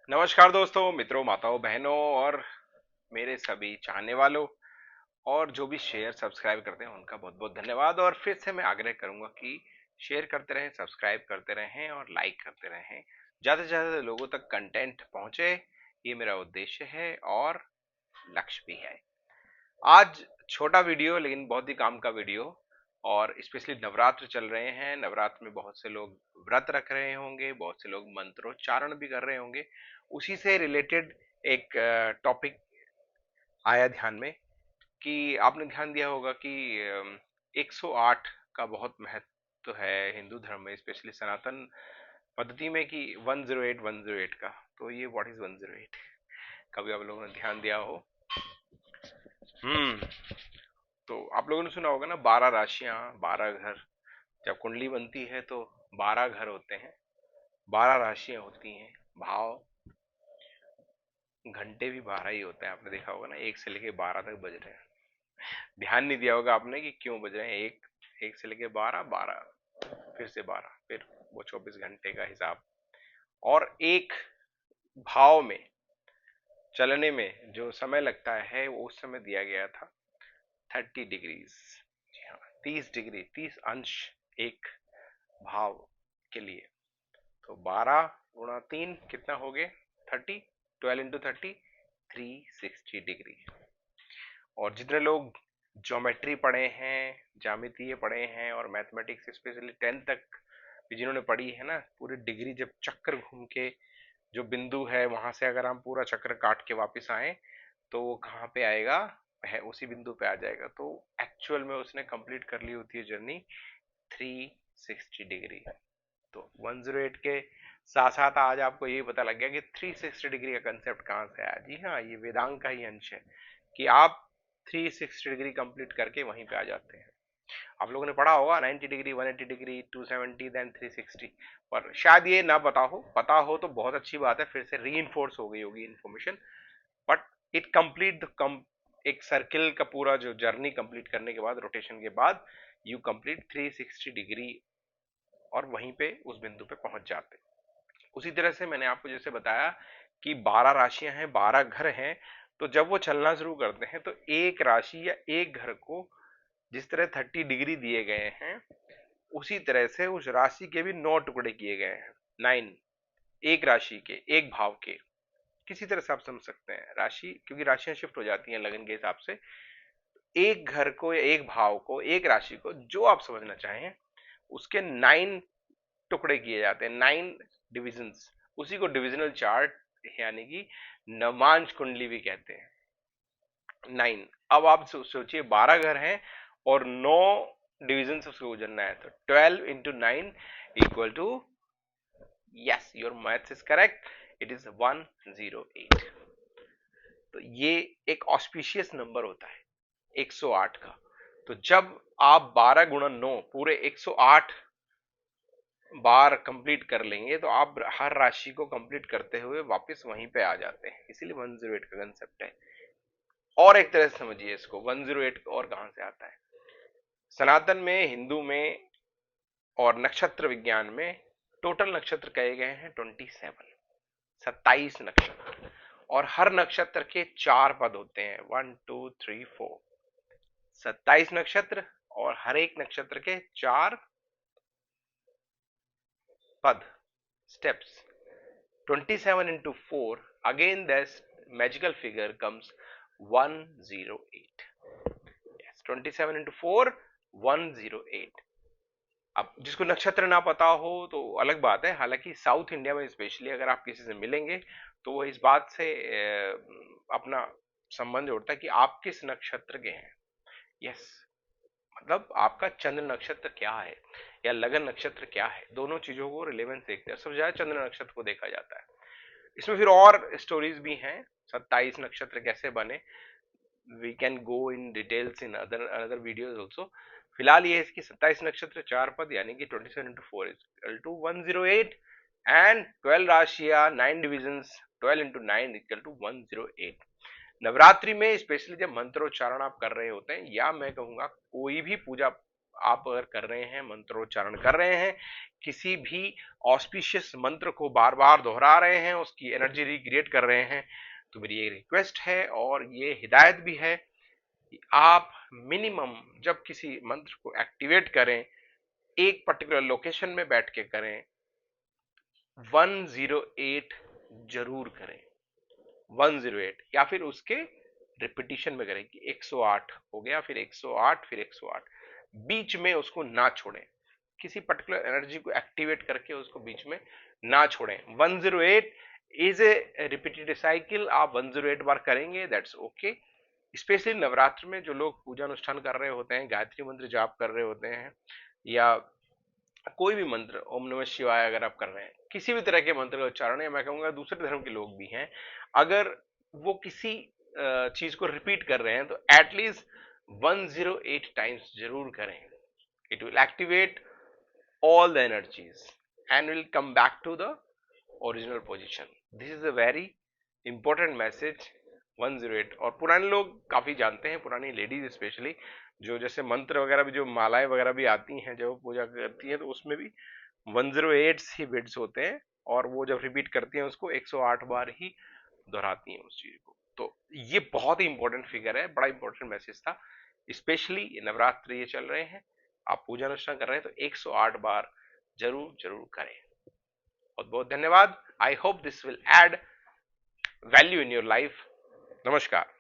नमस्कार दोस्तों, मित्रों, माताओं, बहनों और मेरे सभी चाहने वालों और जो भी शेयर सब्सक्राइब करते हैं उनका बहुत बहुत धन्यवाद। और फिर से मैं आग्रह करूंगा कि शेयर करते रहें, सब्सक्राइब करते रहें और लाइक करते रहें। ज़्यादा से ज़्यादा लोगों तक कंटेंट पहुंचे, ये मेरा उद्देश्य है और लक्ष्य भी है। आज छोटा वीडियो लेकिन बहुत ही काम का वीडियो। और स्पेशली नवरात्र चल रहे हैं। नवरात्र में बहुत से लोग व्रत रख रहे होंगे, बहुत से लोग मंत्रोच्चारण भी कर रहे होंगे। उसी से रिलेटेड एक टॉपिक आया ध्यान में कि आपने ध्यान दिया होगा कि 108 का बहुत महत्व है हिंदू धर्म में, स्पेशली सनातन पद्धति में, कि 108 108 का। तो ये व्हाट इज 108? कभी आप लोगों ने ध्यान दिया हो? हम्म। तो आप लोगों ने सुना होगा ना, 12 राशियां, 12 घर। जब कुंडली बनती है तो 12 घर होते हैं, 12 राशियां होती हैं। भाव, घंटे भी 12 ही होते हैं। आपने देखा होगा ना, 1 से लेके 12 तक बज रहे हैं। ध्यान नहीं दिया होगा आपने कि क्यों बज रहे हैं। एक एक से लेके 12, 12 फिर से 12, फिर वो 24 घंटे का हिसाब। और एक भाव में चलने में जो समय लगता है वो उस समय दिया गया था 30 डिग्रीज। जी हाँ, 30 डिग्री, 30 अंश एक भाव के लिए। तो 12 गुणा 3 कितना हो गए? 30। 12 × 30, 360 डिग्री। और जितने लोग ज्योमेट्री पढ़े हैं, ज्यामितीय पढ़े हैं और मैथमेटिक्स स्पेशली 10 तक भी जिन्होंने पढ़ी है ना, पूरी डिग्री जब चक्कर घूम के जो बिंदु है वहां से अगर हम पूरा चक्र काट के वापस आए तो वो कहाँ पे आएगा? है उसी बिंदु पे आ जाएगा। तो एक्चुअल में उसने कंप्लीट कर ली होती है जर्नी 360 डिग्री। तो 108 के साथ साथ आज आपको ये पता लग गया कि 360 डिग्री का कंसेप्ट कहाँ से आया। जी हाँ, ये वेदांग का ही अंश है कि आप 360 डिग्री कंप्लीट करके वहीं पे आ जाते हैं। आप लोगों ने पढ़ा होगा 90 डिग्री, 180 डिग्री, 270, देन 360। पर शायद ये ना पता हो। पता हो तो बहुत अच्छी बात है, फिर से री हो गई होगी इन्फॉर्मेशन। बट इट कंप्लीट एक सर्किल का पूरा जो जर्नी कंप्लीट करने के बाद, रोटेशन के बाद, यू कंप्लीट 360 डिग्री और वहीं पे उस बिंदु पे पहुंच जाते। उसी तरह से मैंने आपको जैसे बताया कि 12 राशियां हैं, 12 घर हैं। तो जब वो चलना शुरू करते हैं तो एक राशि या एक घर को जिस तरह 30 डिग्री दिए गए हैं, उसी तरह से उस राशि के भी 9 टुकड़े किए गए हैं। 9, एक राशि के, एक भाव के। किसी तरह से आप समझ सकते हैं राशि, क्योंकि राशियां शिफ्ट हो जाती हैं लगन के हिसाब से। एक घर को या एक भाव को, एक राशि को, जो आप समझना चाहें, उसके 9 टुकड़े किए जाते हैं, 9 डिविजन्स। उसी को डिविजनल चार्ट यानी कि नवांश कुंडली भी कहते हैं। 9। अब आप सोचिए 12 घर हैं और 9 डिवीजन से उसको गुजरना है, तो 12 × 9 yes, your maths is correct, it is 108। तो ये एक ऑस्पिशियस नंबर होता है 108 का। तो जब आप 12 × 9 पूरे 108 बार कंप्लीट कर लेंगे तो आप हर राशि को कंप्लीट करते हुए वापस वहीं पे आ जाते हैं। इसीलिए 108 का कंसेप्ट है। और एक तरह से समझिए इसको, 108 और कहां से आता है? सनातन में, हिंदू में और नक्षत्र विज्ञान में टोटल नक्षत्र कहे गए हैं 27, 27 नक्षत्र। और हर नक्षत्र के 4 पद होते हैं, 1 2 3 4, 27 नक्षत्र और हर एक नक्षत्र के 4 पद, steps. 27 × 4, again this magical figure comes 108। yes, 27 × 4 108। अब जिसको नक्षत्र ना पता हो तो अलग बात है। हालांकि साउथ इंडिया में स्पेशली अगर आप किसी से मिलेंगे तो वो इस बात से अपना संबंध जोड़ता है कि आप किस नक्षत्र के हैं। यस, मतलब आपका चंद्र नक्षत्र क्या है या लगन नक्षत्र क्या है, दोनों चीजों को रिलेवेंस देखते हैं। सबसे ज्यादा चंद्र नक्षत्र को देखा जाता है। इसमें फिर और स्टोरीज भी हैं, 27 नक्षत्र कैसे बने। We can go in details in other other videos also. फिलहाल ये है इसकी 27 नक्षत्र 4 पद यानी कि 27 × 4 इक्वल टू 108 एंड 12 राशियां, 9 डिविजन्स, 12 × 9 इक्वल टू 108। नवरात्रि में स्पेशली जब मंत्रोच्चारण आप कर रहे होते हैं, या मैं कहूंगा कोई भी पूजा आप अगर कर रहे हैं, मंत्रोच्चारण कर रहे हैं, किसी भी ऑस्पिशियस मंत्र को बार बार दोहरा रहे हैं, उसकी एनर्जी रिक्रिएट कर रहे हैं, तो मेरी ये रिक्वेस्ट है और ये हिदायत भी है कि आप मिनिमम जब किसी मंत्र को एक्टिवेट करें, एक पर्टिकुलर लोकेशन में बैठ के करें, 108 जरूर करें, 108 या फिर उसके रिपीटिशन में करें कि 108 हो गया, फिर 108, फिर 108, बीच में उसको ना छोड़ें, किसी पर्टिकुलर एनर्जी को एक्टिवेट करके उसको बीच में ना छोड़ें। 108 इज ए रिपीटेड साइकिल, आप 108 बार करेंगे, दैट्स ओके। स्पेशली नवरात्र में जो लोग पूजा अनुष्ठान कर रहे होते हैं, गायत्री मंत्र जाप कर रहे होते हैं, या कोई भी मंत्र, ओम नमः शिवाय अगर आप कर रहे हैं, किसी भी तरह के मंत्र का उच्चारण, या मैं कहूंगा दूसरे धर्म के लोग भी हैं, अगर वो किसी चीज को रिपीट कर रहे हैं तो एटलीस्ट 108 टाइम्स जरूर करें। It will activate all the energies and will come back to the original position. This is a very important message 108। और पुराने लोग काफी जानते हैं, पुरानी लेडीज स्पेशली, जो जैसे मंत्र वगैरह भी, जो मालाएं वगैरह भी आती हैं जब पूजा करती हैं, तो उसमें भी 108 ही बिट्स होते हैं, और वो जब रिपीट करती हैं उसको 108 बार ही दोहराती हैं उस चीज को। तो ये बहुत ही इंपॉर्टेंट फिगर है, बड़ा इंपॉर्टेंट मैसेज था। स्पेशली नवरात्र ये चल रहे हैं, आप पूजा अनुष्ठान कर रहे हैं, तो 108 बार जरूर जरूर करें। बहुत बहुत धन्यवाद। I hope this will add value in your life. नमस्कार।